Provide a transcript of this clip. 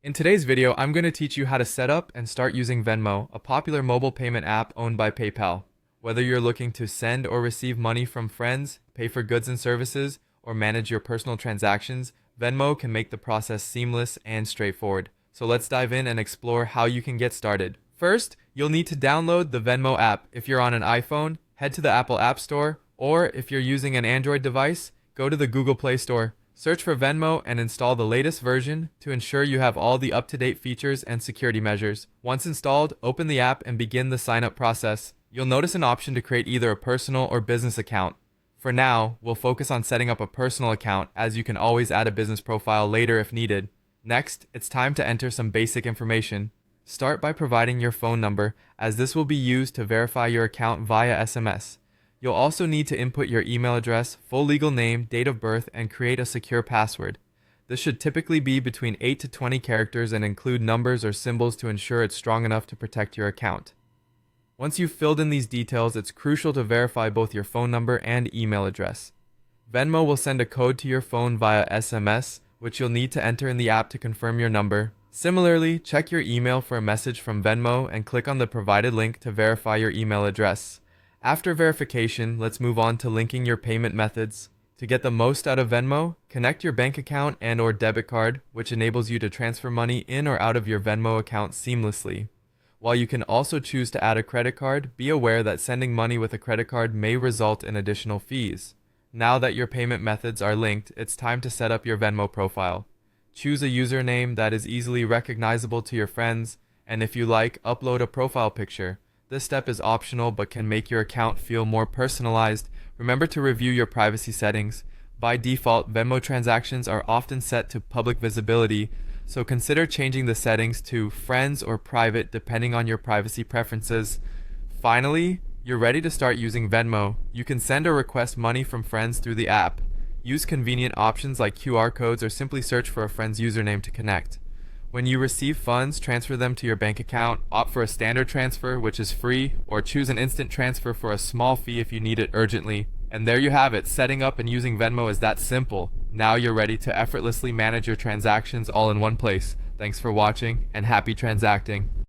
In today's video, I'm going to teach you how to set up and start using Venmo, a popular mobile payment app owned by PayPal. Whether you're looking to send or receive money from friends, pay for goods and services, or manage your personal transactions, Venmo can make the process seamless and straightforward. So let's dive in and explore how you can get started. First, you'll need to download the Venmo app. If you're on an iPhone, head to the Apple App Store, or if you're using an Android device, go to the Google Play Store. Search for Venmo and install the latest version to ensure you have all the up-to-date features and security measures. Once installed, open the app and begin the sign-up process. You'll notice an option to create either a personal or business account. For now, we'll focus on setting up a personal account, as you can always add a business profile later if needed. Next, it's time to enter some basic information. Start by providing your phone number, as this will be used to verify your account via SMS. You'll also need to input your email address, full legal name, date of birth, and create a secure password. This should typically be between 8 to 20 characters and include numbers or symbols to ensure it's strong enough to protect your account. Once you've filled in these details, it's crucial to verify both your phone number and email address. Venmo will send a code to your phone via SMS, which you'll need to enter in the app to confirm your number. Similarly, check your email for a message from Venmo and click on the provided link to verify your email address. After verification, let's move on to linking your payment methods. To get the most out of Venmo, connect your bank account and/or debit card, which enables you to transfer money in or out of your Venmo account seamlessly. While you can also choose to add a credit card, be aware that sending money with a credit card may result in additional fees. Now that your payment methods are linked, it's time to set up your Venmo profile. Choose a username that is easily recognizable to your friends, and if you like, upload a profile picture. This step is optional but can make your account feel more personalized. Remember to review your privacy settings. By default, Venmo transactions are often set to public visibility, so consider changing the settings to friends or private depending on your privacy preferences. Finally, you're ready to start using Venmo. You can send or request money from friends through the app. Use convenient options like QR codes or simply search for a friend's username to connect. When you receive funds, transfer them to your bank account, opt for a standard transfer, which is free, or choose an instant transfer for a small fee if you need it urgently. And there you have it. Setting up and using Venmo is that simple. Now you're ready to effortlessly manage your transactions all in one place. Thanks for watching, and happy transacting.